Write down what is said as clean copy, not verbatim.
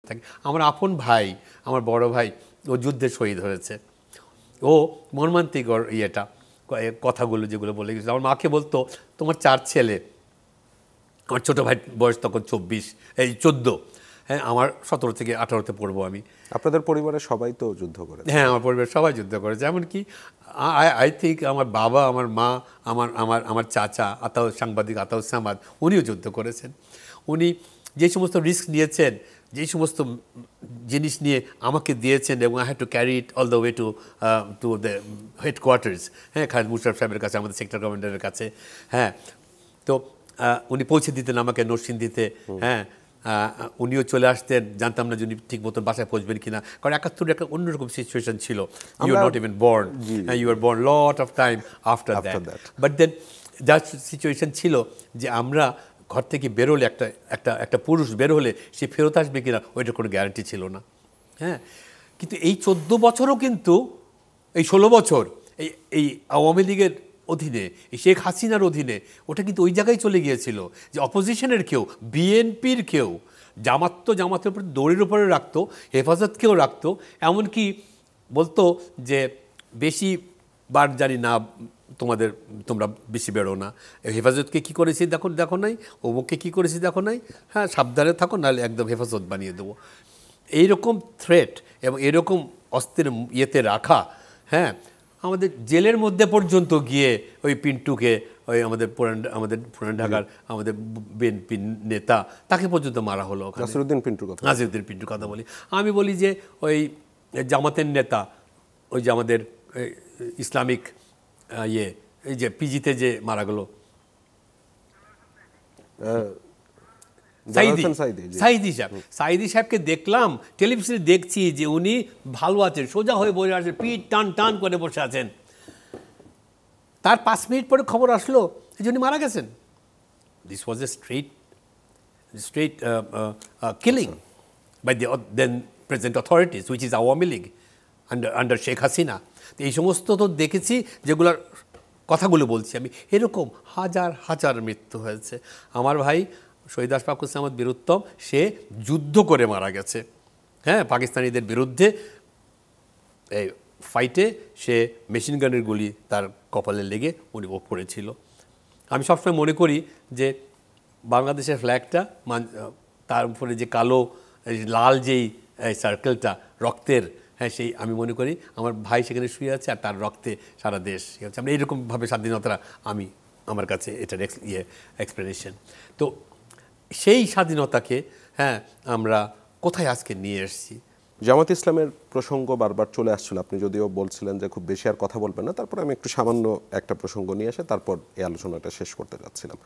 থাকে। আমার আপন ভাই, আমার বড় ভাই, ও যুদ্ধে শহীদ হয়েছে। ও মর্মান্তিক ওর ইয়েটা, কথাগুলো যেগুলো বলে গেছিল। আমার মাকে বলতো, তোমার 4 ছেলে, আমার ছোটো ভাই বয়স তখন 14, হ্যাঁ, আমার 17 থেকে 18-তে পড়বো আমি। আপনাদের পরিবারের সবাই তো যুদ্ধ করেছে? হ্যাঁ, আমার পরিবারের সবাই যুদ্ধ করেছে। এমনকি আই থিঙ্ক আমার বাবা, আমার মা, আমার আমার আমার চাচা সাংবাদিক আতাউস সামাদ, উনিও যুদ্ধ করেছেন। উনি যে সমস্ত রিস্ক নিয়েছেন, যে সমস্ত জিনিস নিয়ে আমাকে দিয়েছেন, এবং I had to carry it all the way to the headquarters, হ্যাঁ, খালেদ মুশারফ সাহেবের কাছে, আমাদের সেক্টর কমান্ডারের কাছে। হ্যাঁ, তো উনি পৌঁছে দিতেন আমাকে নরসিংদীতে। হ্যাঁ, উনিও চলে আসতেন, জানতাম না যে উনি ঠিক মতন বাসায় পৌঁছবেন কিনা, কারণ 71 একটা অন্যরকম সিচুয়েশন ছিল। You are not even born, you are born lot of time after that. But then that situation ছিল যে আমরা ঘর থেকে বেরোলে, একটা পুরুষ বের হলে সে ফেরত আসবে কিনা ওইটার কোনো গ্যারান্টি ছিল না। হ্যাঁ, কিন্তু এই 14 বছরও কিন্তু, এই 16 বছর এই আওয়ামী লীগের অধীনে, এই শেখ হাসিনার অধীনে, ওটা কিন্তু ওই জায়গায় চলে গিয়েছিল যে অপোজিশনের কেউ, বিএনপির কেউ, জামাতের উপর দড়ির উপরে রাখতো, হেফাজতকেও রাখতো। এমনকি বলতো যে বেশি বার জানি না, তোমরা বেশি বেরো না, হেফাজতকে কী করেছি দেখো নাই, অমুককে কী করেছি দেখো নাই, হ্যাঁ, সাবধানে থাকো, নাহলে একদম হেফাজত বানিয়ে দেবো। এইরকম থ্রেট এবং এরকম অস্ত্রের ইয়েতে রাখা, হ্যাঁ, আমাদের জেলের মধ্যে পর্যন্ত গিয়ে ওই পিন্টুকে, ওই আমাদের পুরান ঢাকার আমাদের বিএনপি নেতা, তাকে পর্যন্ত মারা হলো। নাসিরউদ্দিন পিন্টুর কথা বলি। আমি বলি যে ওই জামাতের নেতা, ওই যে আমাদের ইসলামিক এই যে পিজিতে যে মারা গেল, সাইদি সাহেবকে দেখলাম টেলিভিশনে, দেখছি যে উনি ভালো আছেন, সোজা হয়ে বসে আছেন, পিঠ টান টান করে বসে আছেন। তার 5 মিনিট পরে খবর আসলো যে উনি মারা গেছেন। This was a straight killing by the then present authorities, which is Awami League under Sheikh Hasina. এই সমস্ত তো দেখেছি, যেগুলোর কথাগুলো বলছি আমি, এরকম হাজার হাজার মৃত্যু হয়েছে। আমার ভাই শহীদ আশফাকুর সামাদ বীরুত্তম, সে যুদ্ধ করে মারা গেছে। হ্যাঁ, পাকিস্তানিদের বিরুদ্ধে এই ফাইটে সে মেশিন গানের গুলি তার কপালে লেগে উনি পড়েছিল। আমি সবসময় মনে করি যে বাংলাদেশের ফ্ল্যাগটা, তার উপরে যে কালো লাল যেই সার্কেলটা রক্তের, হ্যাঁ, সেই আমি মনে করি আমার ভাই সেখানে শুয়ে আছে, আর তার রক্তে সারা দেশ হচ্ছে। আমরা এইরকমভাবে স্বাধীনতা, আমার কাছে এটার এক্সপ্লেনেশন। তো সেই স্বাধীনতাকে, হ্যাঁ, আমরা কোথায় আজকে নিয়ে এসেছি। জামাত ইসলামের প্রসঙ্গ বারবার চলে আসছিল, আপনি যদিও বলছিলেন যে খুব বেশি আর কথা বলবেন না, তারপর আমি একটু সামান্য একটা প্রসঙ্গ নিয়ে এসে তারপর এই আলোচনাটা শেষ করতে যাচ্ছিলাম।